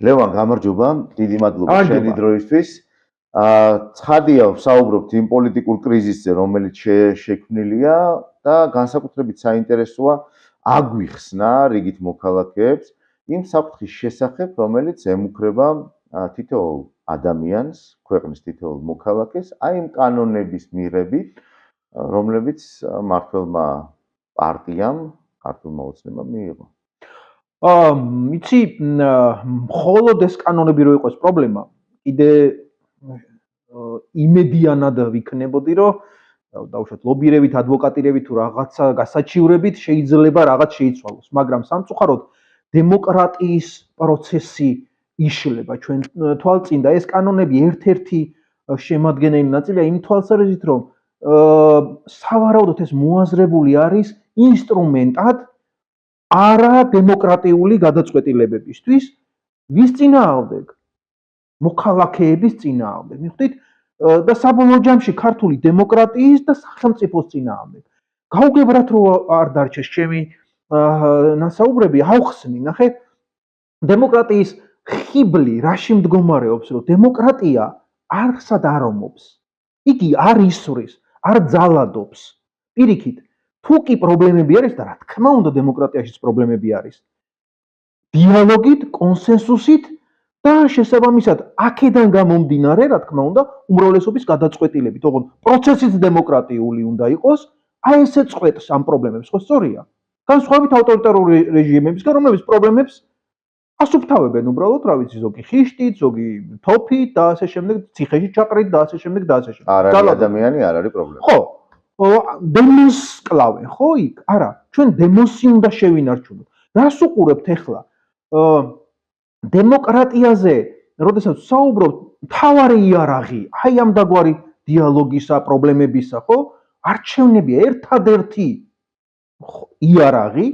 ლევან, გამარჯობა, დიდი მადლობა შენი დროისთვის. ცხადია, ვსაუბრობთ იმ პოლიტიკურ კრიზისზე, რომელიც შექმნილია და განსაკუთრებით საინტერესოა აგვიხსნა რიგით მოქალაქეებს იმ საფრთხის შესახებ, რომელიც ემუქრება თითოეულ ადამიანს, ქვეყნის თითოეულ მოქალაქეს, აი იმ კანონების მიღებით, რომლებიც მმართველმა პარტიამ, ქართულმა ოცნებამ მიიღო. იცი, მხოლოდ ეს კანონები რო იყოს პრობლემა, კიდე იმედიანად ვიქნებოდი, რომ დაუშვათ ლობირებით, ადვოკატირებით თუ რაღაცა გასაჩივრებით შეიძლება რაღაც შეიცვალოს, მაგრამ სამწუხაროდ დემოკრატიის პროცესი იშლება ჩვენ თვალწინ და ეს კანონები ერთ-ერთი შემადგენელი ნაწილია იმ თვალსაზრისით, რომ სავარაუდოდ ეს მოაზრებული არის ინსტრუმენტად არა დემოკრატიული გადაწყვეტილებებისთვის, ვის წინააღმდეგ? მოქალაქეების წინააღმდეგ. მიხვდით? და საბოლოო ჯამში ქართული დემოკრატიის და სახელმწიფოს წინააღმდეგ. გაუგებრად რომ არ დარჩეს ჩემი ნასაუბრები, ავხსნი, ნახე, დემოკრატიის ხიბლი რაში მდგომარეობს, რომ დემოკრატია არხსად არ ომობს. იგი არ ისვრის, არ ძალადობს. პირიქით, თუ კი პრობლემები არის და რა თქმა უნდა დემოკრატიაშიც პრობლემები არის. დიალოგით, კონსენსუსით და შესაბამისად აქედან გამომდინარე, რა თქმა უნდა, უმრავლესობის გადაწყვეტილებით, ოღონდ პროცესიც დემოკრატიული უნდა იყოს, აი ესე წყვეტს ამ პრობლემებს, ხო სწორია? განსხვავებით ავტორიტარული რეჟიმებისგან, რომლებიც პრობლემებს ასუფთავებენ უბრალოდ, რა ვიცი, ზოგი ხიშტით, ზოგი თოფით და ასე შემდეგ, ციხეში ჩაყრით და ასე შემდეგ და ასე შემდეგ. არ არის ადამიანი, არ არის პრობლემა. ხო. დემოს კლავენ, ხო იქ? არა, ჩვენ დემოსი უნდა შევინარჩუნოთ. რას უყურებთ ახლა? დემოკრატიაზე, როდესაც საუბრობთ, მთავარი იარაღი, აი ამ დაგვარი დიალოგისა, პრობლემებისა, ხო? არჩევნებია ერთადერთი იარაღი,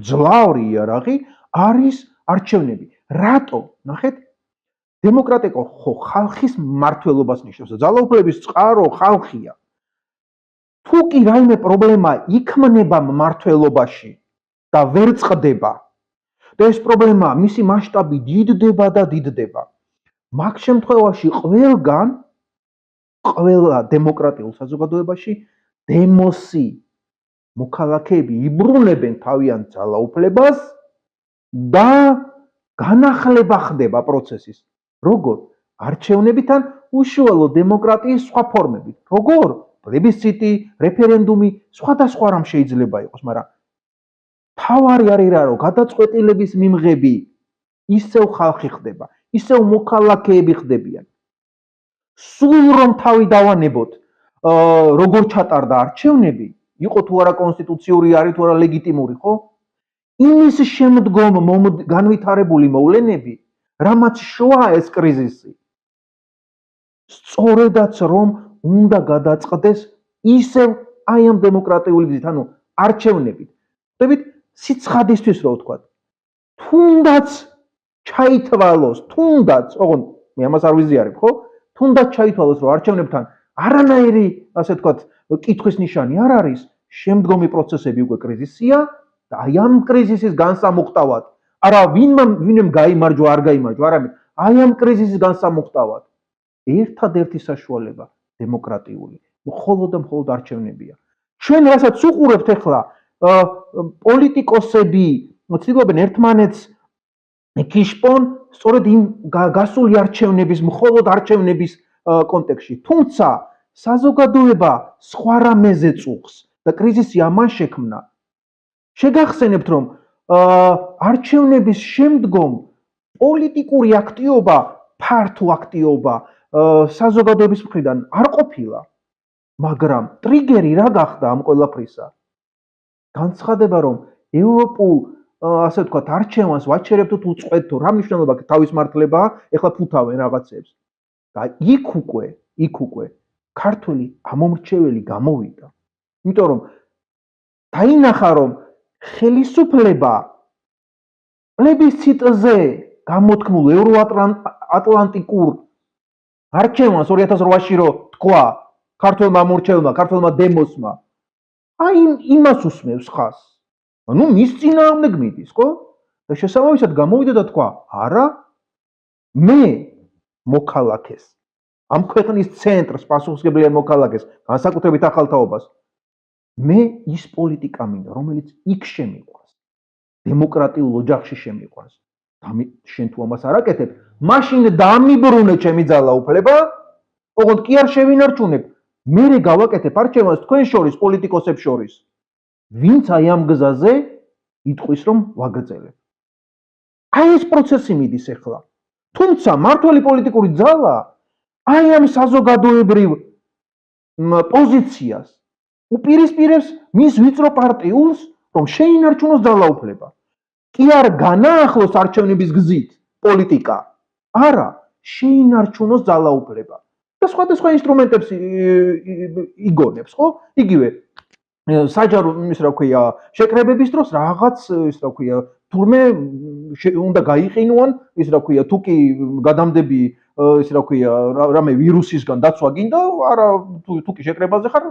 ძლავრი იარაღი არის არჩევნები. რატო? ნახეთ, დემოკრატია ხო ხალხის მმართველობას ნიშნავს. ძალაუფლების წყარო ხალხია. თუ კი რაიმე პრობლემა იქმნება მმართველობაში და ვერ წყდება და ეს პრობლემა მისი მასშტაბი დიდდება და დიდდება. მაგ შემთხვევაში ყველა დემოკრატიულ საზოგადოებაში დემოსი მოქალაქეები იბრუნებენ თავიანთ ძალაუფლებას და განახლება ხდება პროცესის. როგორ? არჩევნებით ან უშუალო დემოკრატიის სხვა ფორმებით. როგორ? პლებისციტი, რეფერენდუმი, სხვადასხვა რამ შეიძლება იყოს, მაგრამ თავარი არის რა, რომ გადაწყვეტილების მიმღები ისევ ხალხი ხდება, ისევ მოქალაქეები ხდებიან. სულ რომ თავი დავანებოთ, როგორ ჩატარდა არჩევნები, იყო თუ არა კონსტიტუციური, არის თუ არა ლეგიტიმური, ხო? იმის შემდგომ განვითარებული მოვლენები, რამაც შოა ეს კრიზისი, სწორედაც რომ უნდა გადაწყდეს ისევ აი ამ დემოკრატიული გზით, ანუ არჩევნებით. ხდებით, სიცხადისთვის რო ვთქვა. თუნდაც ჩაითვალოს, თუნდაც, ოღონდ მე ამას არ ვიზიარებ, ხო? თუნდაც ჩაითვალოს, რომ არჩევნებთან არანაირი, ასე ვთქვათ, კითხვის ნიშანი არ არის, შემდგომი პროცესები უკვე კრიზისია და აი ამ კრიზისის განსამუხტავად, არა ვინმემ გაიმარჯვა, არ გაიმარჯვა, არამედ აი ამ კრიზისის განსამუხტავად ერთადერთი საშუალება დემოკრატიული, მხოლოდ და მხოლოდ არჩევნებია. ჩვენ რასაც უყურებთ ახლა, პოლიტიკოსები ცდილობენ ერთმანეთს ეკიშპონ სწორედ იმ გასული არჩევნების, მხოლოდ არჩევნების კონტექსტში. თუმცა საზოგადოება სხვა რამეზე წუხს და კრიზისი ამან შექმნა. შეგახსენებთ, რომ არჩევნების შემდგომ პოლიტიკური აქტიობა, ფართო აქტიობა საზოგადოების მხრიდან არ ყოფილა, მაგრამ ტრიგერი რა გახდა ამ ყველაფრისა? განცხადება, რომ ევროპულ, ასე ვთქვათ, არჩევანს ვაჩერებთ თუ წყვეტთ, რა მნიშვნელობა აქვს თავის მართლებაა, ეხლა ფუთავენ რაღაცებს. და იქ უკვე ქართველი ამომრჩეველი გამოვიდა. იმიტომ რომ დაინახა, რომ ხელისუფლება პლებისციტზე გამოთქმულ ევროატლანტიკურ არჩევანს 2008-ში რო თქვა ქართველმა ამომრჩეველმა, ქართველმა დემოსმა, აი იმას უსმევს ხას. ანუ მის წინააღმდეგ მიდის, ხო? და შესაბამისად გამოვიდა და თქვა, არა, მე მოქალაქეს ამ ქვეყნის ცენტრს პასუხისმგებლიან მოქალაქეს განსაკუთრებით ახალთაობას მე ის პოლიტიკა მინდა რომელიც იქ შემიყვანს დემოკრატიულ ოჯახში შემიყვანს შენ თუ ამას არ აკეთებ მაშინ დამიბრუნე ჩემი ძალაუფლება ოღონდ კი არ შევინარჩუნებ მე გავაკეთებ არჩევანს თქვენ შორის პოლიტიკოსებს შორის ვინც აი ამ გზაზე იტყვის რომ ვაგრძელებ აი ეს პროცესი მიდის ახლა თუმცა მართველი პოლიტიკური ძალა აი ამ საზოგადოებრივ პოზიციას უპირისპირებს მის ვიწრო პარტიულს რომ შეინარჩუნოს ძალაუფლება კი არ განაახლოს არჩევნების გზით პოლიტიკა არა შეინარჩუნოს ძალაუფლება და სხვადასხვა ინსტრუმენტებს იგონებს ხო იგივე საჯარო ის რა ქვია შეკრებების დროს რაღაც ის რა ქვია თურმე უნდა გაიყინوان ის რა ქვია თუ კი გადამდები ის რა ქვია რამე ვირუსისგან დაცვა გინდა არა თუ კი შეკრებაზე ხარ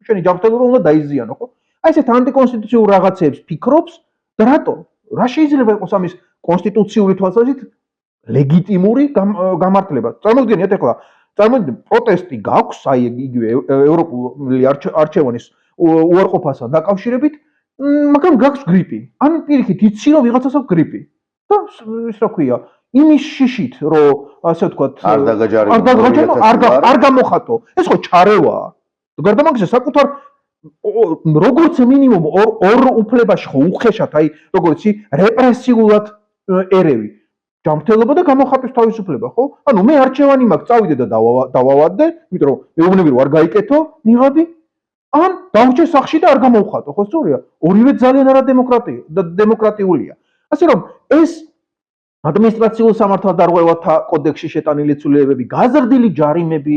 შენი ჯანმრთელობა უნდა დაიზიანო ხო აი ესეთ ანტიკონსტიტუციურ რაღაცებს ფიქრობს და რატო რა შეიძლება იყოს ამის კონსტიტუციური თვალსაზრისით ლეგიტიმური გამართლება წარმოგიდგენიათ ახლა წარმოგიდგენთ პროტესტი გაქვს აი იგივე ევროპული არჩევანის უარყოფასთან დაკავშირებით მაგრამ გაქვს გრიპი ან პირიქით იცი რომ ვიღაცას აქვს გრიპი და ის რა ქვია იმის შიშით რომ ასე ვთქვათ არ გამოხატო ეს ხო ჩარევაა გარდა მაგისა საკუთარ როგორც მინიმუმ ორ უფლებაში ხო უხეშად აი როგორც რეპრესიულად ერევი ჯანმრთელობა და გამოხატვის თავისუფლება ხო ანუ მე არჩევანი მაქვს წავიდე და დავავადდე იმიტომ რომ მეუბნები რომ არ გაიკეთო ნიღაბი ან დავრჩე სახში და არ გამოვხატო ხო სწორია ორივე ძალიან არადემოკრატიულია ასე რომ ეს ადმინისტრაციულ სამართალდარღვევათა კოდექსში შეტანილი ცვლილებები გაზრდილი ჯარიმები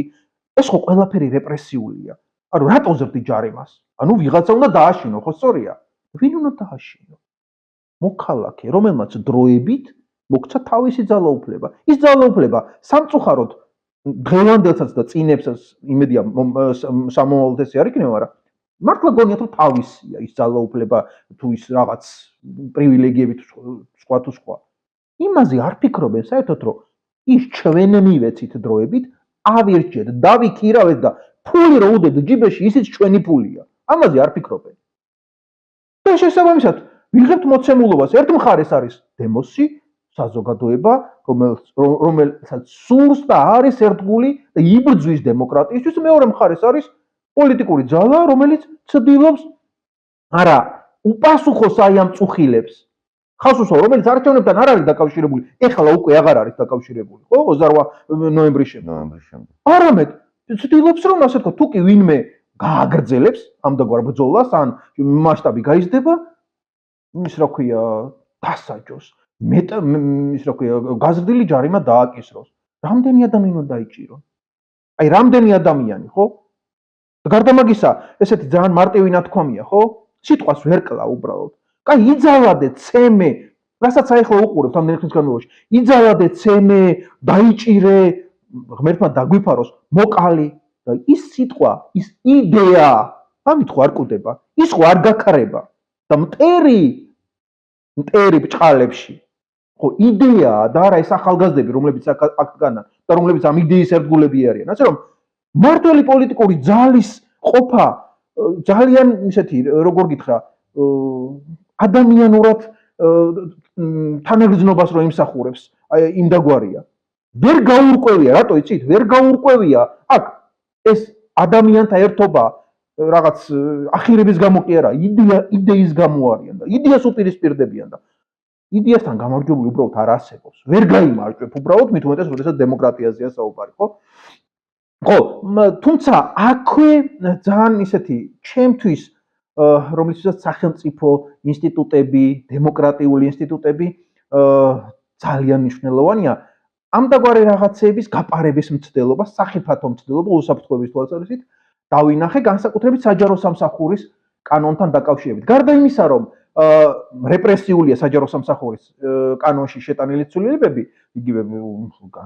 ეს ხო ყველაფერი რეპრესიულია ანუ რატო ზრდი ჯარიმას ანუ ვიღაცა უნდა დააშინო ხო სწორია ვინ უნდა დააშინო მოქალაქე რომელმაც დროებით მოგცა თავისი ძალაუფლება ის ძალაუფლება სამწუხაროდ დღევანდელსაც და წინებსაც იმედია სამომავლოდ ესე არ იქნება მაგრამ მართლა გონიათ რომ თავისია ის ძალაუფლება თუ ის რაღაც პრივილეგიები სხვა თუ სხვა იმაზე არ ფიქრობენ საერთოდ რომ ის ჩვენ მივეცით დროებით ავირჩიეთ დავიქირავეთ და ფული რო უდევთ ჯიბეში ისიც ჩვენი ფულია ამაზე არ ფიქრობენ და შესაბამისად ვიღებთ მოცემულობას ერთ მხარეს არის დემოსი საზოგადოება რომელსაც სურს და არის ერთგული და იბრძვის დემოკრატიისთვის მეორე მხარეს არის პოლიტიკური ძალა რომელიც ცდილობს არა უპასუხოს აი ამ წუხილებს ხას უსვამს რომელიც არჩევნებთან არ არის დაკავშირებული ეხლა უკვე აღარ არის დაკავშირებული ხო 28 ნოემბრის შემდეგ არამედ ცდილობს რომ ასე თქვა თუ კი ვინმე გააგრძელებს ამდაგარ ბრძოლას ან მასშტაბი გაიზრდება ის რა ქვია დასაჯოს ის რა ქვია გაზრდილი ჯარიმა დააკისროს რამდენი ადამიანი უნდა დაიჭირონ აი რამდენი ადამიანი ხო გარდა მაგისა ესეთი ძალიან მარტივი ნათქვამია ხო სიტყვას ვერ კლა უბრალოდ კაი იძალადე ცემე რასაც ახლა უყურებთ ამდენი ხნის განმავლობაში იძალადე ცემე დაიჭირე ღმერთმა დაგვიფაროს მოკალი და ის სიტყვა ის იდეა ამით ხო არ კვდება ის ხო არ გაქრება და მტერი ბჭყალებში ხო იდეაა და არა ეს ახალგაზრდები რომლებიც აქ განან და რომლებიც ამ იდეის ერთგულები არიან ასე რომ მართველი პოლიტიკური ძალის ყოფა ძალიან ისეთი როგორ გითხრა ადამიანურად თანაგრძნობას რო იმსახურებს აი იმ დაგვარია ვერ გაურკვევია რატო იცით ვერ გაურკვევია აქ ეს ადამიანთა ერთობა რაღაც ახირების გამო კი არა იდეის გამო არიან და იდეას უპირისპირდებიან და იდეასთან გამარჯვებული უბრალოდ არ არსებობს ვერ გაიმარჯვებ უბრალოდ მით უმეტეს როდესაც დემოკრატიაზეა საუბარი ხო თუმცა აქვე ძალიან ისეთი ჩემთვის რომლითაც სახელმწიფო ინსტიტუტები დემოკრატიული ინსტიტუტები ძალიან მნიშვნელოვანია ამდაგვარი რაღაცების გაპარების მცდელობა სახიფათო მცდელობა უსაფრთხოების თვალსაზრისით დავინახე განსაკუთრებით საჯარო სამსახურის კანონთან დაკავშირებით გარდა იმისა რომ რეპრესიულია საჯარო სამსახურის კანონში შეტანილი ცვლილებები, იგივე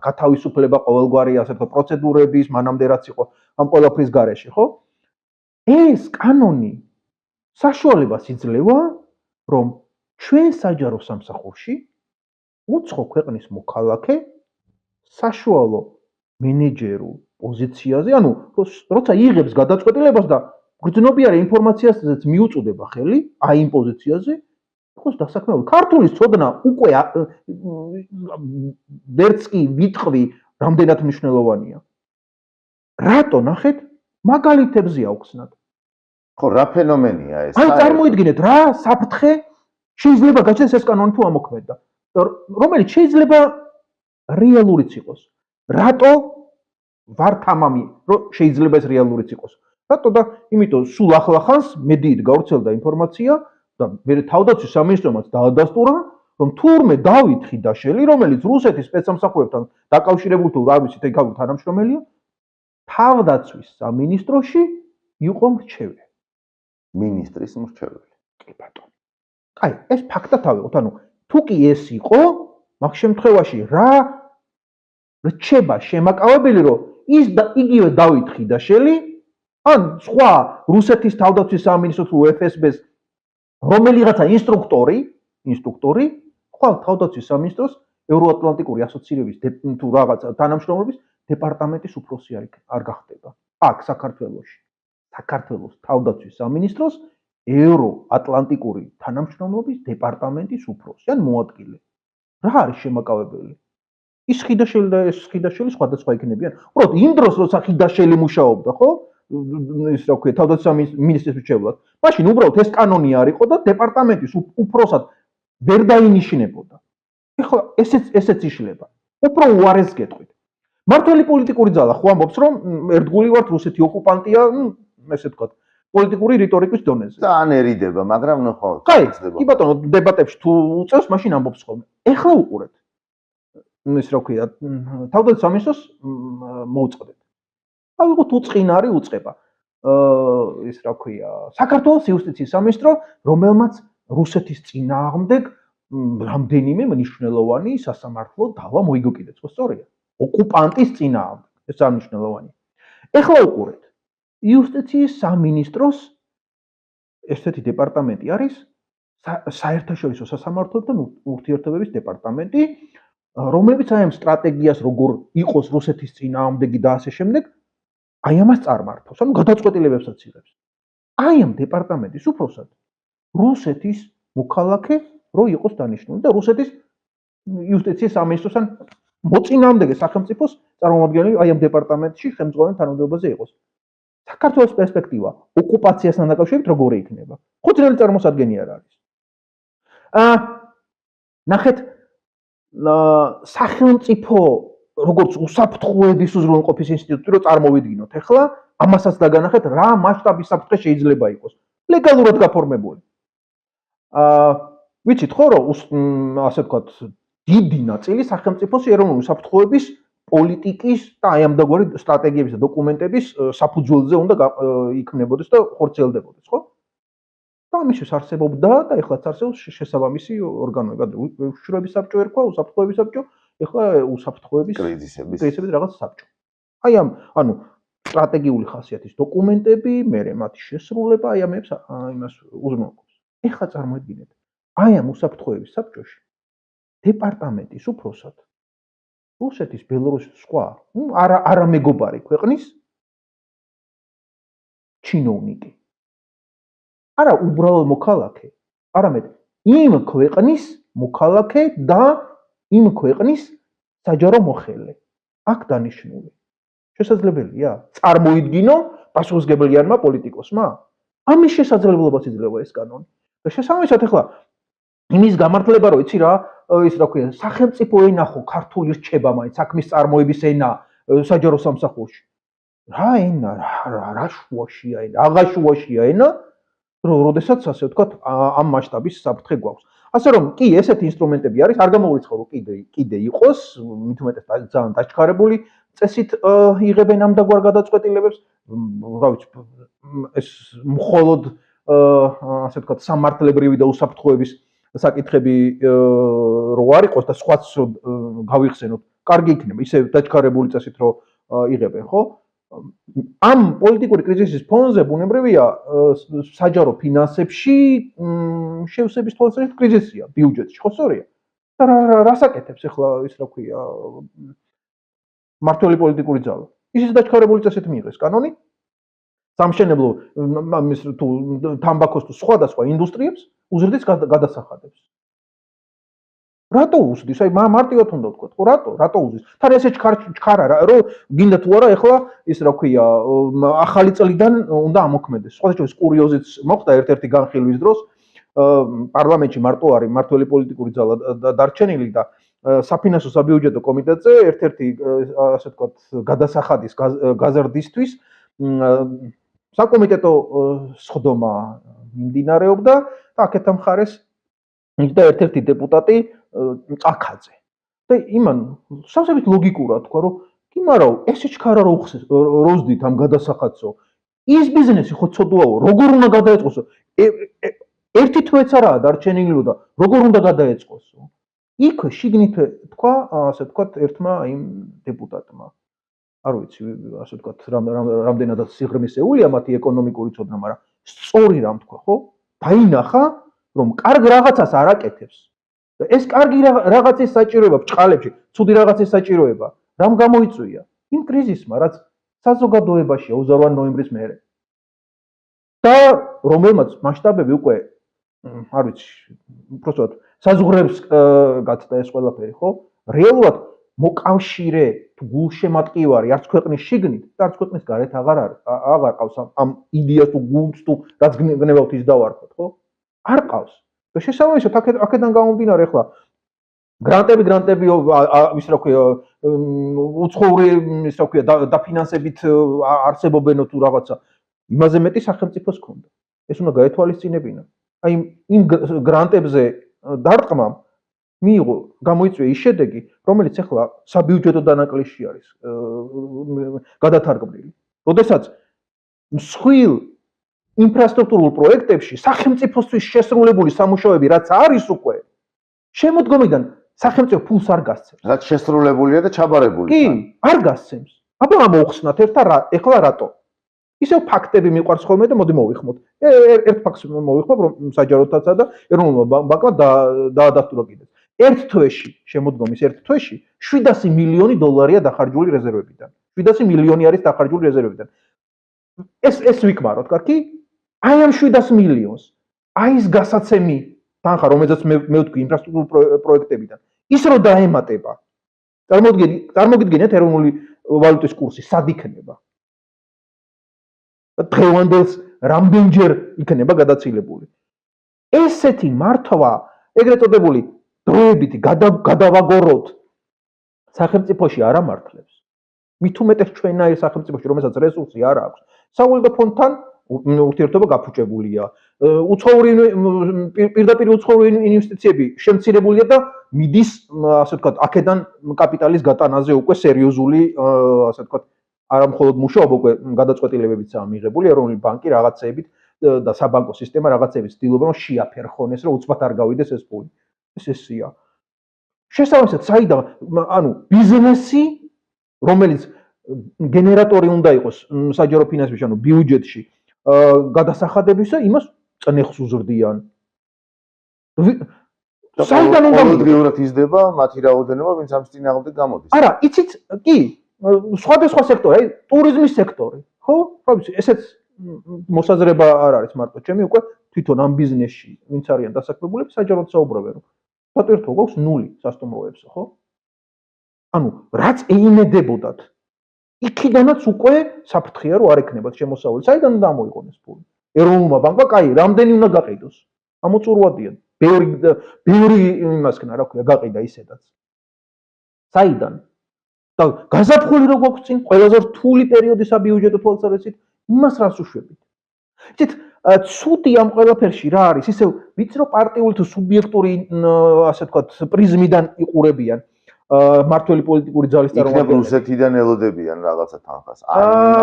გათავისუფლება ყოველგვარი ასე ვთქვათ პროცედურების, მანამდე რაც იყო ამ ყველაფრის გარეშე, ხო? ეს კანონი საშუალებას იძლევა, რომ ჩვენ საჯარო სამსახურში უცხო ქვეყნის მოქალაქე საშუალო მენეჯერულ პოზიციაზე, ანუ როცა იღებს გადაწყვეტილებას და გრძნობიარე ინფორმაციასაც მიუწოდება ხელი აი იმ პოზიციაზე, იყოს დასაქმებული. ქართულის ცოდნა უკვე ვერც კი ვიტყვი რამდენად მნიშვნელოვანია. რატო ნახეთ მაგალითებზე აუხსნათ. ხო, რა ფენომენია ეს? აი წარმოიდგინეთ რა საფრთხე შეიძლება გაჩნდეს ეს კანონი თუ ამოქმედდა. რომელიც შეიძლება რეალურიც იყოს. რატო ვარ თამამი, რომ შეიძლება ეს რეალურიც იყოს. რატო და იმიტომ სულ ახლახანს მედიით გავრცელდა ინფორმაცია და მე თავდაცვის სამინისტრომაც დაადასტურა, რომ თურმე დავით ხიდაშელი, რომელიც რუსეთის სპეცსამსახურებთან დაკავშირებული თუ რა ვიცით, ეგ თანამშრომელია, თავდაცვის სამინისტროში იყო მრჩეველი. მინისტრის მრჩეველი. კი ბატონო. აი, ეს ფაქტად ავიღოთ, ანუ თუ კი ეს იყო, მაგ შემთხვევაში რა რჩება შემაკავებელი, რომ ის იგივე დავით ხიდაშელი, ან სხვა რუსეთის თავდაცვის სამინისტროს თუ FSB-ს რომელიღაცა ინსტრუქტორი, ხვალ თავდაცვის სამინისტროს ევროატლანტიკური ასოცირების თუ რაღაცა თანამშრომლობის დეპარტამენტის უფროსი არ გახდება. აქ საქართველოს თავდაცვის სამინისტროს ევროატლანტიკური თანამშრომლობის დეპარტამენტის უფროსი ან მოადგილე. რა არის შემაკავებელი? ის ხიდაშელი და ეს ხიდაშელი სხვადასხვა იქნებიან. უბრალოდ იმ დროს როცა ხიდაშელი მუშაობდა, ხო? ის რა ქვია, თავდაცვის მინისტრის მრჩევლად. მაშინ უბრალოდ ეს კანონი არ იყო და დეპარტამენტის უფროსად ვერ დაინიშნებოდა. ეხლა ესეც იშლება. უფრო უარეს გეტყვით. მართველი პოლიტიკური ძალა ხო ამბობს, რომ ერთგული ვართ რუსეთი ოკუპანტია, ესე ვთქვათ, პოლიტიკური რიტორიკის დონეზე. ძალიან ერიდება, მაგრამ ნუ ხო, ხდება. კი ბატონო, დებატებში თუ უწევს, მაშინ ამბობს ხოლმე. ეხლა უყურეთ. ის რა ქვია, თავდაცვის სამინისტროს მოუწყდეთ. ავიღოთ უწყინარი უწყება. ის რა ქვია, საქართველოს იუსტიციის სამინისტრო, რომელმაც რუსეთის წინააღმდეგ რამდენიმე მნიშვნელოვანი სასამართლო დავა მოიგო კიდეც, ხო სწორია? ოკუპანტის წინააღმდეგ, ეს მნიშვნელოვანია. ეხლა უყურეთ. იუსტიციის სამინისტროს ესეთი დეპარტამენტი არის საერთაშორისო სასამართლოებთან ურთიერთობების დეპარტამენტი, რომლებიც აი ამ სტრატეგიას როგორ იყოს რუსეთის წინააღმდეგი და ასე შემდეგ, აი ამას წარმართავს, ანუ გადაწყვეტილებებსაც იღებს. აი ამ დეპარტამენტის უფროსად რუსეთის მოქალაქე რო იყოს დანიშნული და რუსეთის იუსტიციის სამინისტროსთან მოწინააღმდეგე სახელმწიფოს წარმომადგენელი აი ამ დეპარტამენტში ხელმძღვანელ თანამდებობაზე იყოს. საქართველოს პერსპექტივა ოკუპაციასთან დაკავშირებით როგორი იქნება? ხუთრელი წარმოსადგენი არ არის. ნახეთ სახელმწიფო როგორც უსაფრთხოების უზრუნველყოფის ინსტიტუტი რო წარმოვიდგინოთ ახლა, ამასაც დაგანახეთ რა მასშტაბის საფრთხე შეიძლება იყოს. ლეგალურად გაფორმებული. ვიცით ხო რომ ასე ვთქვათ, დიდი ნაწილი სახელმწიფოს ეროვნული უსაფრთხოების პოლიტიკის და აი ამ დაგვარი სტრატეგიების და დოკუმენტების საფუძველზე უნდა იქმნებოდეს და ხორციელდებოდეს, ხო? და ამისთვის არსებობდა და ეხლაც არსებობს შესაბამისი ორგანოები, უშიშროების საბჭო ერქვა, უსაფრთხოების საბჭო, ეხლა უსაფრთხოების კრიზისების რაღაც საბჭო. აი ანუ სტრატეგიული ხასიათის დოკუმენტები, მერე მათი შესრულება, აი ამებს იმას უზრუნველყოფს. ეხლა წარმოიდგინეთ, აი ამ უსაფრთხოების საბჭოში დეპარტამენტის უფროსად რუსეთის, ბელორუსის სხვა არა მეგობარი ქვეყნის ჩინოვნიკი. არა უბრალოდ მოქალაქე, არამედ იმ ქვეყნის მოქალაქე და იმ ქვეყნის საჯარო მოხელე. აქ დანიშნული. შესაძლებელია? წარმოიდგინო პასუხისმგებელიანმა პოლიტიკოსმა? ამის შესაძლებლობას იძლევა ეს კანონი. და შესაბამისად ახლა იმის გამართლება რო იცი რა, ის რა ქვია, სახელმწიფო ენა ხო ქართული რჩება მაინც, საქმის წარმოების ენა საჯარო სამსახურში. რა ენა, რა შუაშია ენა, აღარ შუაშია ენა, როდესაც ასე ვთქვათ, ამ მასშტაბის საფრთხე გვაქვს. ასე რომ კი ესეთი ინსტრუმენტები არის, არ გამოგვიცხო რომ კიდე იყოს, მით უმეტეს ძალიან დაჩქარებული წესით იღებენ ამ დაგვარ გადაწყვეტილებებს, რა ვიცი, ეს მხოლოდ ასე ვთქვათ, სამართლებრივი და უსაფრთხოების საკითხები რო არ იყოს და სხვაც გავიხსენოთ, კარგი იქნება, ისე დაჩქარებული წესით რო იღებენ, ხო? ამ პოლიტიკური კრიზისის ფონზე ბუნებრივია საჯარო ფინანსებში შევსების თვალსაზრისით კრიზისია ბიუჯეტში, ხო სწორია? და რას აკეთებს ახლა ის რა ქვია მართველი პოლიტიკური ძალა. ისიც დაჩქარებული წესით მიიღეს კანონი. სამშენებლო თუ თამბაქოს თუ სხვადასხვა ინდუსტრიებს უზრდის გადასახადებს. რატო უსდის? აი მარტივად უნდა ვთქვათ, ხო, რატო უსდის? თან ესე ჩქარა რომ გინდა თუ არა ეხლა ის რა ქვია, ახალი წლიდან უნდა ამოქმედეს. სხვადასხვა კურიოზიც მოხდა ერთ-ერთი განხილვის დროს პარლამენტში მარტო არის მართველი პოლიტიკური ძალა დარჩენილი და საფინანსო საბიუჯეტო კომიტეტზე ერთ-ერთი ასე ვთქვათ გადასახადის გაზრდისთვის საკომიტეტო სხდომა მიმდინარეობდა და აქეთა მხარეს და ერთ-ერთი დეპუტატი წაქაძე. და იმან სავსებით ლოგიკურად თქვა რომ კი მაგრამ ესე ჩქარა რო როზდით ამ გადასახადსო ის ბიზნესი ხო ცოდვაო როგორ უნდა გადაეწყოსო ერთი თვეც არაა დარჩენილი და როგორ უნდა გადაეწყოსო იქვე შიგნით თქვა ასე ვთქვათ ერთმა იმ დეპუტატმა არ ვიცი ასე ვთქვათ რამდენადაც სიღრმისეულია მათი ეკონომიკური ცოდნა მაგრამ სწორი რამ თქვა ხო დაინახა რომ კარგ რაღაცას არ აკეთებს და ეს კარგი რაღაცის საჭიროება ბჭყალებში ცუდი რაღაცის საჭიროება რამ გამოიწვია იმ კრიზისმა რაც საზოგადოებაშია უზარმან ნოემბრის მერე და რომელმაც მასშტაბები უკვე არ ვიცი უბრალოდ საზღვრებს გაცდა ეს ყველაფერი ხო რეალურად მოკავშირე თუ გულშემატკივარი არც ქვეყნის შიგნით და არც ქვეყნის გარეთ აღარ ყავს ამ იდეას თუ გულს თუ რაც გნებავთ ის დავარქოთ ხო არ ყავს და შესაბამისად აქედან გამომდინარე ახლა გრანტები ის რა ქვია უცხოური ის რა ქვია დაფინანსებით არსებობენ თუ რაღაცა იმაზე მეტი სახელმწიფოს ქონდა ეს უნდა გაეთვალისწინებინა აი იმ გრანტებზე დარტყმამ მიიღო გამოიწვია ის შედეგი რომელიც ახლა საბიუჯეტო დანაკლისში არის გადათარგმნილი როდესაც მსხვილ ინფრასტრუქტურულ პროექტებში სახელმწიფოსთვის შესრულებული სამუშაოები რაც არის უკვე შემოდგომიდან სახელმწიფო ფულს არ გასცემს რაც შესრულებულია და ჩაბარებული კი არ გასცემს აბა მოხსნათ ეხლა რატო ისევ ფაქტები მიყვარს ხოლმე და მოდი მოვიხმოთ ერთ ფაქტს მოვიხმობ რომ საჯაროდაცაა და ეროვნულმა ბანკმა დაადასტურა კიდეც ერთ თვეში შემოდგომის ერთ თვეში 700 მილიონი დოლარია დახარჯული რეზერვებიდან 700 მილიონი არის დახარჯული რეზერვებიდან ეს ვიკმაროთ კარგი აი ამ 700 მილიონს აი ეს გასაცემი თანხა რომელზეც მე ვთქვი ინფრასტრუქტურულ პროექტებიდან ის რო დაემატება წარმოგიდგენთ ეროვნული ვალუტის კურსი სად იქნება დღევანდელს რამდენჯერ იქნება გადაცილებული ესეთი მართვა ეგრეთ წოდებული დროებითი გადავაგოროთ სახელმწიფოში არ ამართლებს მით უმეტეს ჩვენაირ სახელმწიფოში რომელსაც რესურსი არ აქვს სავალუტო ფონდთან ურთიერთობა გაფუჭებულია პირდაპირ უცხოური ინვესტიციები შემცირებულია და მიდის ასე ვთქვათ აქედან კაპიტალის გატანაზე უკვე სერიოზული ასე ვთქვათ არა მხოლოდ მუშაობა უკვე გადაწყვეტილებებიცაა მიღებული ეროვნული ბანკი რაღაცეებით და საბანკო სისტემა რაღაცეებით ცდილობენ რომ შეაფერხონ ეს რომ უცბად არ გავიდეს ეს ფული ეს ესია შესაბამისად საიდან ანუ ბიზნესი რომელიც გენერატორი უნდა იყოს საჯარო ფინანსებში ანუ ბიუჯეტში გადასახადებისა იმას წნეხს უზრდიან საიდან უნდა ყოველდღიურად იზრდება მათი რაოდენობა ვინც ამ წინააღმდეგ გამოდის არა იცით კი სხვადასხვა სექტორი აი ტურიზმის სექტორი ხო რა ვიცი ესეც მოსაზრება არ არის მარტო ჩემი უკვე თვითონ ამ ბიზნესში ვინც არიან დასაქმებულები საჯაროდ საუბრობენ რომ სატვირთო გვაქვს ნული სასტუმროებსო ხო ანუ რაც ეიმედებოდათ იქიდანაც უკვე საფრთხეა რომ არ ექნებათ შემოსავალი საიდან უნდა ამოიღონ ეს ფული ეროვნულმა ბანკმა კაი რამდენი უნდა გაყიდოს ამოწურვადია ბევრი იმასკნა რა ქვია გაყიდა ისედაც საიდან და გაზაფხული რო გვაქვს წინ ყველაზე რთული პერიოდი საბიუჯეტო თვალსაზრისით იმას რას უშვებით იცით ცუდი ამ ყველაფერში რა არის ისევ ვიცი რომ პარტიული თუ სუბიექტური ასე ვთქვათ პრიზმიდან იყურებიან მართველი პოლიტიკური ძალის წარმომადგენლები რუსეთიდან ელოდებიან რაღაცა თანხას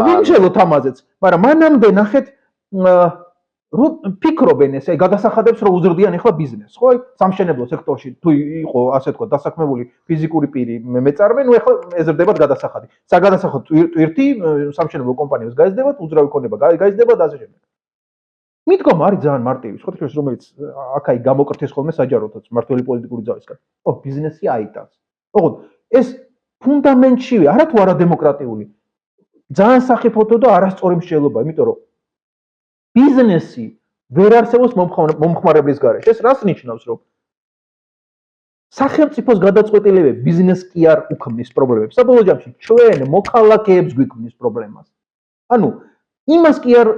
ვინ შეძლოთ ამაზეც მაგრამ მანამდე ნახეთ ფიქრობენ ესე გადასახადებს რომ უზრდიან ახლა ბიზნესს ხო სამშენებლო სექტორში თუ იყო ასე თქვა დასაქმებული ფიზიკური პირი მეწარმე ნუ ახლა ეზრდებათ გადასახადი საგადასახადო ტვირთი სამშენებლო კომპანიებს გაიზრდებათ უძრავი ქონება გაიზრდება და ასე შემდეგ მიდგომა არის ძალიან მარტივი სხვა რომელიც აქაი გამოკრთეს ხოლმე საჯაროდაც მართველი პოლიტიკური ძალისგან ო ბიზნესი აიტანს ოღონდ ეს ფუნდამენტშივე, არა თუ არა დემოკრატიული. ძალიან სახიფოთო და არასწორი მსჯელობა, იმიტომ რომ ბიზნესი ვერ არსებობს მომხმარებლის გარეშე. ეს რას ნიშნავს, რომ სახელმწიფოს გადაწყვეტილებები ბიზნესს კი არ უქმნის პრობლემებს. საბოლოო ჯამში ჩვენ მოქალაქეებს გვიქმნის პრობლემას. ანუ იმას კი არ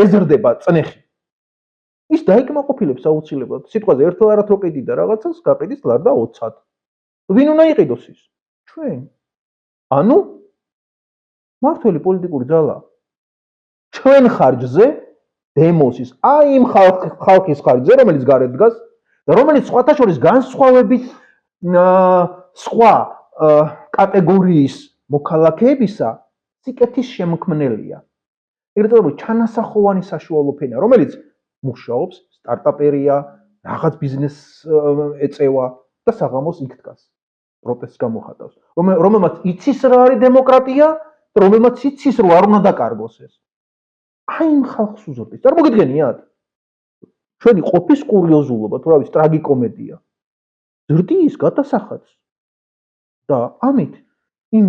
ეზრდება წნეხი. ის დაიკმაყოფილებს აუცილებლად. სიტყვაზე ერთ ლარად რო ყიდიდა რაღაცას, გაყიდის ლარდა 20-ად. ვინ უნდა იყიდოს ის? ჩვენ. ანუ მართველი პოლიტიკური ძალა ჩვენ ხარჯზე დემოსის, აი იმ ხალხის ხარჯზე, რომელიც გარეთ დგას და რომელიც სხვათა შორის განსხვავებით სხვა კატეგორიის მოქალაქეებისა სიკეთის შემქმნელია. ეგრეთ წოდებული ჩანასახოვანი საშუალო ფენა, რომელიც მუშაობს, სტარტაპერია, რაღაც ბიზნესს ეწევა და საღამოს იქ დგას. პროტესტს გამოხატავს. რომელმაც იცის რა არის დემოკრატია, რომელმაც იცის რომ არ უნდა დაკარგოს ეს. აი იმ ხალხს უზრდის. წარმოგიდგენიათ? ჩვენი ყოფის კურიოზულობა, თუ რა ვიცი, ტრაგიკომედია. ზრდის გადასახადს. და ამით იმ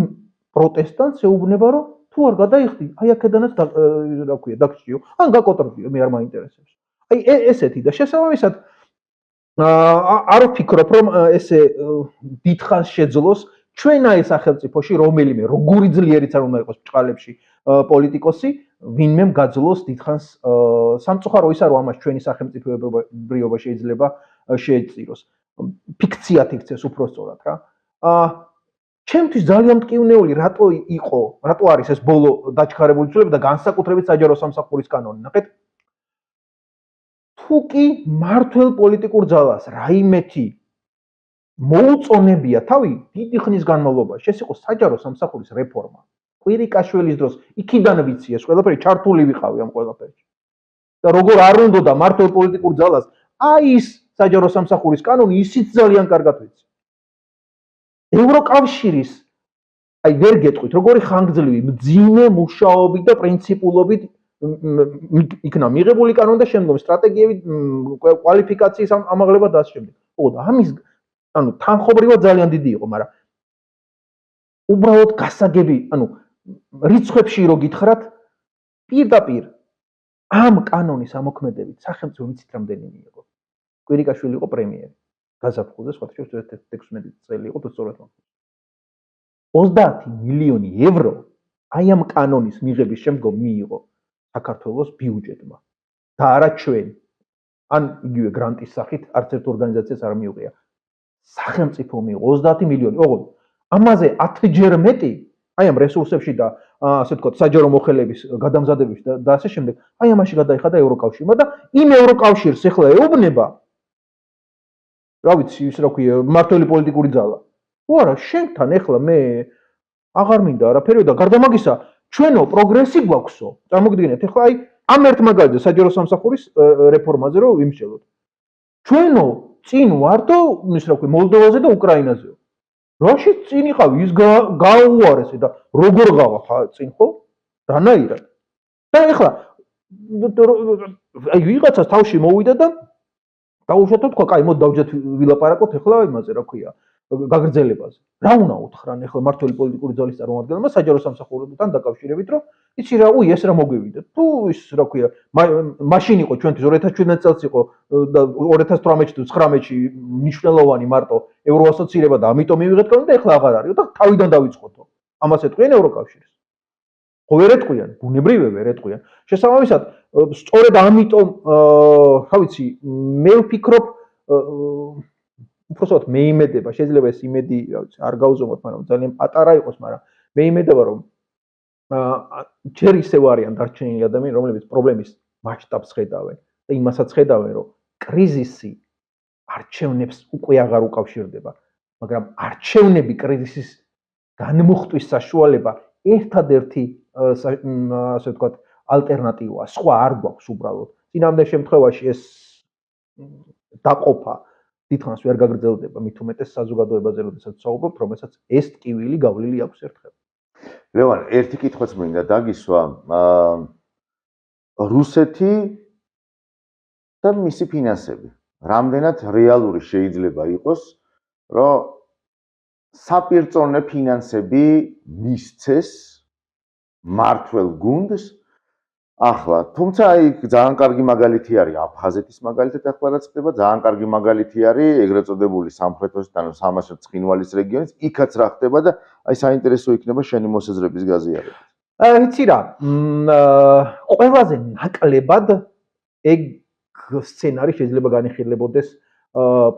პროტესტანტს ეუბნება, რომ თუ არ გადაიხდი, აი აქედანაც რა ქვია, დაგჭიო, ან გაკოტრდიო, მე არ მაინტერესებს. აი ესეთი და შესაბამისად არ ვფიქრობ, რომ ესე დიდხანს შეძლოს ჩვენ აი სახელმწიფოში რომელიმე როგორი ძლიერიც არ უნდა იყოს ბჭყალებში პოლიტიკოსი, ვინმე გაძლოს დიდხანს სამწუხარო ისა რომ ამას ჩვენი სახელმწიფოებრიობა შეიძლება შეეწიროს. ფიქციათ იქცეს უпростоრად რა. ჩემთვის ძალიან მტკივნეული რატო არის ეს ბოლო დაჩქარებული ცვლილება და განსაკუთრებით საჯარო სამსახურის კანონი. ნახეთ, თუ კი მართლ პოლიტიკურ ძალას რაიმეთი მოუწონებია თავი დიდი ხნის განმავლობაში, ეს იყო საჯარო სამსახურის რეფორმა. კვირიკაშვილის დროს იქიდან ვიცი ეს ყველაფერი ჩართული ვიყავი ამ ყველაფერში. და როგორ არ უნდოდა მართლ პოლიტიკურ ძალას აი ის საჯარო სამსახურის კანონი ისიც ძალიან კარგად ვიცი. ევროკავშირის აი ვერ გეტყვით, როგორი ხანგრძლივი მძიმე მუშაობით და პრინციპულობით იქნა მიღებული კანონი და შემდგომ სტრატეგიები, კვალიფიკაციის ამაღლება და ასე შემდეგ. ოღონდ ამის ანუ თანხობრივად ძალიან დიდი იყო, მაგრამ უბრალოდ გასაგები, ანუ რიცხვებში რო გითხრათ, პირდაპირ ამ კანონის ამოქმედებით სახელმწიფო ვიცით რამდენი მიიღო. კვირიკაშვილი იყო პრემიერი. გაზაფხულზე სხვათა შორის 16 წელი იყო თუ სწორად მოგწონს. 30 მილიონი ევრო აი ამ კანონის მიღების შემდგომ მიიღო საქართველოს ბიუჯეტმა და არა ჩვენ. ან იგივე გრანტის სახით არც ერთ ორგანიზაციას არ მიუღია. სახელმწიფო მიიღო 30 მილიონი. ოღონდ ამაზე 10-ჯერ მეტი აი ამ რესურსებში და ასე ვთქვათ, საჯარო მოხელეების გადამზადებებში და ასე შემდეგ, აი ამაში გადაიხადა ევროკავშირმა და იმ ევროკავშირს ახლა ეუბნება რა ვიცი, ის რა ქვია, მართლი პოლიტიკური ძალა. ო არა, შენთან ახლა მე აღარ მინდა არაფერი და გარდა მაგისა, ჩვენო პროგრესი გვაქვსო. წარმოგიდგენთ, ახლა აი ამ ერთ მაგალითზე საჯარო სამსახურის რეფორმაზე რო ვიმსჯელოთ. ჩვენო წინ ვარდო, ის რა ქვია, მოლდოვაზე და უკრაინაზეო. რაშიც წინ იყავი, ის გაუარესე და როგორ გავა წინ ხო? რანაირად. და ახლა აი ვიღაცას თავში მოვიდა და დაუშვათ თქვა, კაი, მოდი დავჯეთ ვილაპარაკოთ ახლა იმაზე, რა ქვია, გაგრძელებაზე. რა უნდა უთხრან ახლა მართლი პოლიტიკური ძალის წარმომადგენელმა საჯარო სამსახურებთან დაკავშირებით, რომ იცი რა, უი, ეს რა მოგვივიდა. თუ ის რა ქვია, მაშინ იყო ჩვენთვის 2017 წელს იყო და 2018-ში თუ 19-ში მნიშვნელოვანი მარტო ევროასოცირება და ამიტომ მივიღეთ კანონი და ახლა აღარ არისო და თავიდან დავიწყოთო. ამას ეტყვიან ევროკავშირს. ხო ვერ ეტყვიან, ბუნებრივია ვერ ეტყვიან. შესაბამისად, სწორედ ამიტომ, რა ვიცი, მე ვფიქრობ, უბრალოდ მე იმედება, შეიძლება ეს იმედი, რა ვიცი, არ გავზომოთ, მაგრამ ძალიან პატარა იყოს, მაგრამ მე იმედება, რომ ჯერ ისევ არიან დარჩენილი ადამიანები, რომლებიც პრობლემის მასშტაბს ხედავენ და იმასაც ხედავენ, რომ კრიზისი არჩევნებს უკვე აღარ უკავშირდება, მაგრამ არჩევნები კრიზისის განმუხტვის საშუალება ერთადერთი ასე ვთქვათ, ალტერნატივაა, სხვა არ გვაქვს უბრალოდ. წინამდე შემთხვევაში ეს დაყოფა დიდხანს ვერ გაგრძელდება, მით უმეტეს საზოგადოებაზე, როდესაც საუბრობთ, რომელსაც ეს ტკივილი გავლილი აქვს ერთხელ. ლევან, ერთი კითხვაც მინდა დაგისვა. რუსეთი და მისი ფინანსები. რამდენად რეალური შეიძლება იყოს, რომ საპირწონე ფინანსები მისცეს მართლ გუნდს ახლა, თუმცა აი ძალიან კარგი მაგალითი არის აფხაზეთის მაგალითად ახლა რაც ხდება, ძალიან კარგი მაგალითი არის ეგრეთ წოდებული სამხრეთოსთან სამაშობ ცხინვალის რეგიონის, იქაც რა ხდება და აი საინტერესო იქნება შენი მოსაზრების გაზიარება. იცი რა, ყველაზე ნაკლებად ეგ სცენარი შეიძლება განიხილებოდეს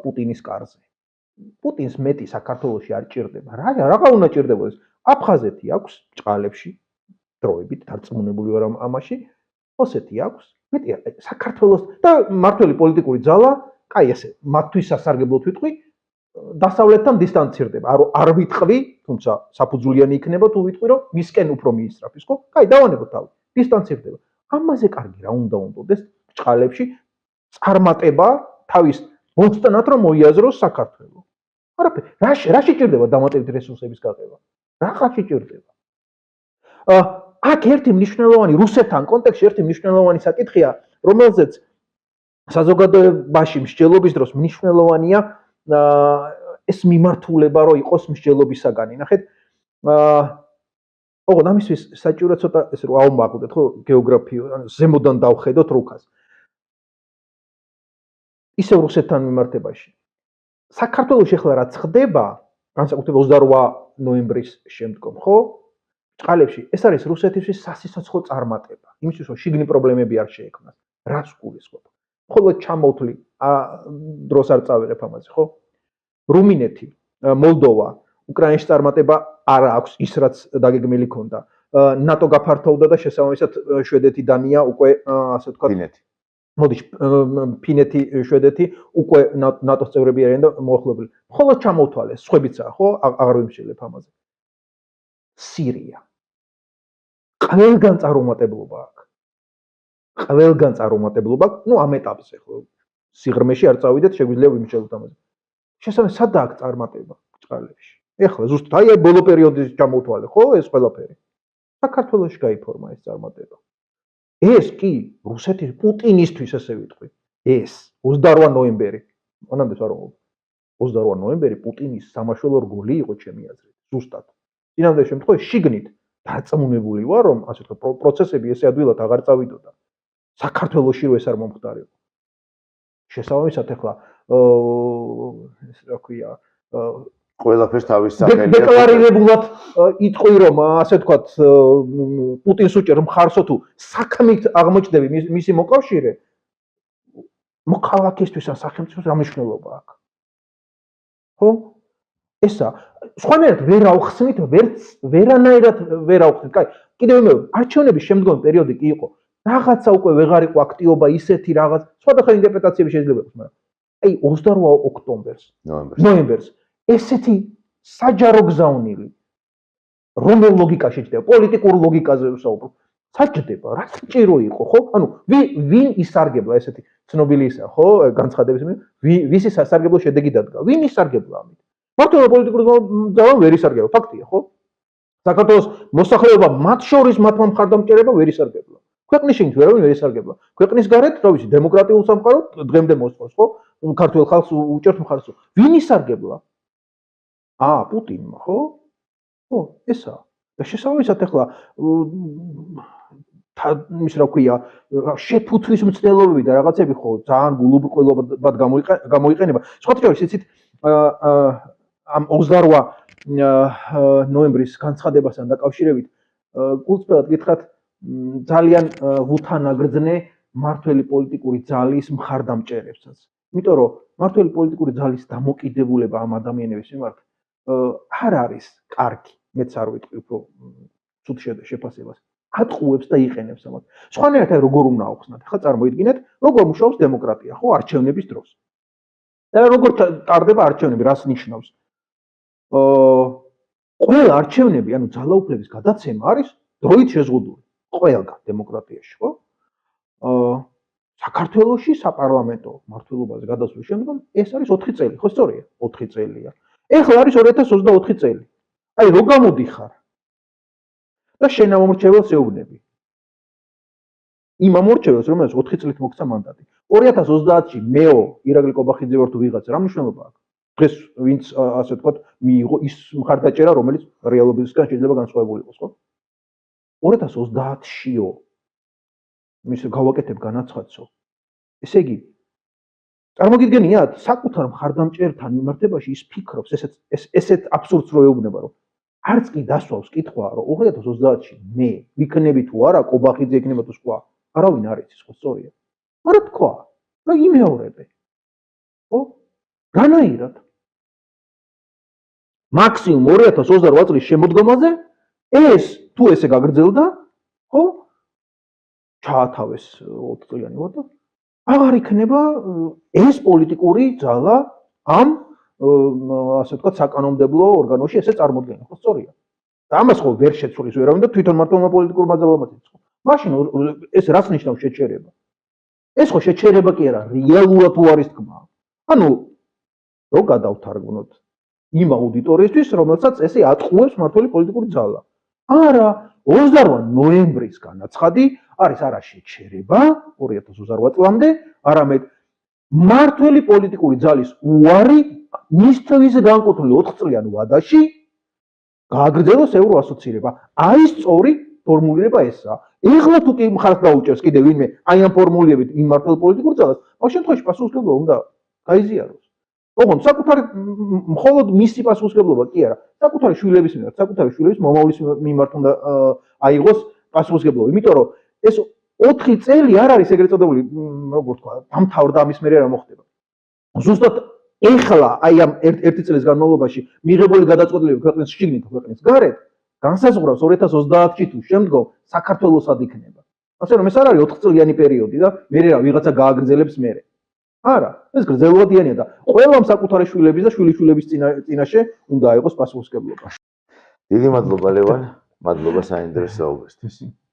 პუტინის კარზე. პუტინს მეტი საქართველოში არ ჭირდება. რა უნდა ჭირდებოდეს? აფხაზეთი აქვს ჭყალებში დროებით დარწმუნებული ვარ ამაში. ოსეთი აქვს, მეტი საქართველოს და მართველი პოლიტიკური ძალა, კაი ესე, მათთვის სასარგებლოდ ვიტყვი, დასავლეთთან დისტანცირდება. არ ვიტყვი, თუმცა საფუძვლიანი იქნება თუ ვიტყვი, რომ მისკენ უფრო მიისწრაფის, ხო? კაი, დავანებოთ თავი, დისტანცირდება. ამაზე კარგი რა უნდა უნდოდეს ჭყალებში წარმატება თავის ბოსტნად რომ მოიაზროს საქართველო. არაფერი, რა შეჭირდება დამატებით რესურსების გაღება? რა შეჭირდება? აქ ერთი მნიშვნელოვანი რუსეთთან კონტექსტში ერთი მნიშვნელოვანი საკითხია, რომელზეც საზოგადოებაში მსჯელობის დროს მნიშვნელოვანია ეს მიმართულება რო იყოს მსჯელობისაგანი. ნახეთ, ოღონდ ამისთვის საჭიროა ცოტა ესე რომ აუმაყდეთ ხო გეოგრაფია, ზემოდან დავხედოთ რუკას. ისევ რუსეთთან მიმართებაში. საქართველოში ახლა რაც ხდება, განსაკუთრებით 28 ნოემბრის შემდგომ, ხო? ჭყალებში ეს არის რუსეთისთვის სასიცოცხლო წარმატება. იმისთვის რომ შიგნი პრობლემები არ შეექმნას. რას გულისხმობ? მხოლოდ ჩამოვთვლი, დროს არ წავიღებ ამაზე, ხო? რუმინეთი, მოლდოვა, უკრაინაში წარმატება არ აქვს ის რაც დაგეგმილი ქონდა. ნატო გაფართოვდა და შესაბამისად შვედეთი, დანია უკვე ასე ვთქვათ, მოდი ფინეთი, შვედეთი უკვე ნატოს წევრები არიან და მოახლოებული. მხოლოდ ჩამოვთვალეს, სხვებიცაა, ხო? აღარ ვიმსჯელებ ამაზე. სირია. ყველგან წარუმატებლობა აქვს. ყველგან წარუმატებლობა აქვს, ამ ეტაპზე ხო. სიღრმეში არ წავიდეთ, შეგვიძლია ვიმსჯელოთ ამაზე. შესაბამისად, სადა აქვს წარმატება ჭყალებში? ეხლა ზუსტად აი ბოლო პერიოდის ჩამოვთვალე, ხო, ეს ყველაფერი. საქართველოში გაიფორმა ეს წარმატება. ეს კი რუსეთის პუტინისთვის ესე ვიტყვი. ეს 28 ნოემბერი. მანამდე არ ვამბობ. 28 ნოემბერი პუტინის სამაშველო რგოლი იყო ჩემი აზრით. ზუსტად. წინამდე შემთხვევაში შიგნით დარწმუნებული ვარ, რომ ასე ვთქვათ, პროცესები ესე ადვილად აღარ წავიდოდა. საქართველოში რო ეს არ მომხდარიყო. შესაბამისად ახლა რა ქვია, ყველაფერს თავის სახელი დეკლარირებულად იტყვი რომ ასე ვთქვათ, პუტინს უჭერ მხარსო თუ საქმით აღმოჩნდები მისი მოკავშირე, მოქალაქისთვის ან სახელმწიფოს რა მნიშვნელობა აქვს? ხო? ესა სხვანაირად ვერ ავხსნით, ვერანაირად ვერ ავხსნით. კაი, კიდევ მე არჩევნების შემდგომი პერიოდი კი იყო. რაღაცა უკვე ვეღარ იყო აქტიობა ისეთი რაღაც, სხვადასხვა ინტერპრეტაციები შეიძლება იყოს, მაგრამ აი 28 ოქტომბერს, ნოემბერს ესეთი საჯარო გზავნილი რომელ ლოგიკაში ჭდება? პოლიტიკურ ლოგიკაზე ვსაუბრობ. საჭდება, რა საჭირო იყო, ხო? ანუ ვინ ისარგებლა ესეთი ცნობილი ისა, ხო? განცხადების ვისი სასარგებლო შედეგი დადგა? ვინ ისარგებლა ამით? მართლა პოლიტიკურ ძალამ ვერ ისარგებლა, ფაქტია, ხო? საქართველოს მოსახლეობა მათ შორის მათმა მხარდამჭერებმა ვერ ისარგებლა. ქვეყნის შიგნით ვერავინ ვერ ისარგებლა. ქვეყნის გარეთ, რა ვიცი, დემოკრატიულ სამყაროდ დღემდე მოსწონს, ხო? ქართულ ხალხს უჭერთ მხარს. ვინ ისარგებლა? პუტინმა, ხო? ხო, ესაა. და შესაბამისად ახლა ის რა ქვია, შეფუთვის მცდელობები და რაღაცები ხო ძალიან გულუბრყვილობად გამოიყენება. სხვათა შორის იცით, ამ 28 ნოემბრის განცხადებასთან დაკავშირებით გულწრფელად გითხრათ, ძალიან ვუთანაგრძნე მართველი პოლიტიკური ძალის მხარდამჭერებსაც. იმიტომ რომ მართველი პოლიტიკური ძალის დამოკიდებულება ამ ადამიანების მიმართ არ არის კარგი. მეც არ ვიტყვი უფრო ცუდ შეფასებას. ატყუებს და იყენებს ამას. სხვანაირად აი როგორ უნდა ავხსნათ? ახლა წარმოიდგინეთ, როგორ მუშაობს დემოკრატია, ხო, არჩევნების დროს. და როგორ ტარდება არჩევნები, რას ნიშნავს? ყველა არჩევნები, ანუ ძალაუფლების გადაცემა არის დროით შეზღუდული. ყველგან დემოკრატიაში, ხო? საქართველოში საპარლამენტო მმართველობაზე გადასვლის შემდგომ ეს არის 4 წელი, ხო სწორია? 4 წელია. ეხლა არის 2024 წელი. აი რო გამოდიხარ და შენ ამორჩეველს ეუბნები. იმ ამორჩეველს, რომელსაც 4 წლით მოგცა მანდატი. 2030-ში მეო ირაკლი კობახიძე ვარ თუ ვიღაცა, რა მნიშვნელობა აქვს? დღეს ვინც ასე ვთქვათ, მიიღო ის მხარდაჭერა, რომელიც რეალობისგან შეიძლება განსხვავებული იყოს, ხო? 2030-იო მის გავაკეთებ განაცხადსო. ესე იგი, წარმოგიდგენიათ, საკუთარ მხარდამჭერთან მიმართებაში ის ფიქრობს, ესეთ აბსურდს რო ეუბნება, რომ არც კი დასვავს კითხვა, რომ 2030-ში მე ვიქნები თუ არა, კობახიძე იქნება თუ სხვა, არავინ არ იცის, ხო სწორია. მაგრამ თქვა, და იმეორებე. ხო? განაირად. მაქსიმუმ 2028 წლის შემოდგომაზე ეს თუ ესე გაგრძელდა, ხო? ჩაათავეს 20 წლიანი ვადა. აღარ იქნება ეს პოლიტიკური ძალა ამ ასე ვთქვათ საკანონმდებლო ორგანოში ესე წარმოდგენა, ხო სწორია? და ამას ხო ვერ შეცვლის ვერავინ და თვითონ მართლმა პოლიტიკურ მაძალამაც იწყო. მაშინ ეს რაც ნიშნავს შეჩერება? ეს ხო შეჩერება კი არა, რეალურად უარის თქმა. ანუ რო გადავთარგმნოთ იმ აუდიტორიისთვის, რომელსაც ესე ატყუებს მართული პოლიტიკური ძალა. არა, 28 ნოემბრის განაცხადი არის არა შეჩერება 2028 წლამდე, არამედ მართული პოლიტიკური ძალის უარი მისთვის განკუთვნილი 4 წლიან ვადაში გააგრძელოს ევროასოცირება. აი სწორი ფორმულირება ესაა. ეხლა თუ კი მხარს დაუჭერს კიდე ვინმე აი ამ ფორმულირებით იმ მართულ პოლიტიკურ ძალას, ამ შემთხვევაში პასუხისმგებლობა უნდა გაიზიაროს. ოღონდ საკუთარი მხოლოდ მისი პასუხისმგებლობა კი არა, საკუთარი შვილების მიმართ, საკუთარი შვილების მომავლის მიმართ უნდა აიღოს პასუხისმგებლობა, იმიტომ რომ ეს 4 წელი არ არის ეგრეთ წოდებული, როგორ თქვა, დამთავრდა ამის მერე რა მოხდება. ზუსტად ეხლა აი ამ 1 წლის განმავლობაში მიღებული გადაწყვეტილებები ქვეყნის შიგნით, ქვეყნის გარეთ განსაზღვრავს 2030-ში თუ შემდგომ საქართველოსად იქნება. ასე რომ ეს არ არის 4 წლიანი პერიოდი და მერე რა ვიღაცა გააგრძელებს მერე. არა, ეს გრძელვადიანია და ყველამ საკუთარი შვილების და შვილიშვილების წინაშე უნდა აიღოს პასუხისმგებლობა. დიდი მადლობა ლევან, მადლობა საინტერესო საუბრისთვის.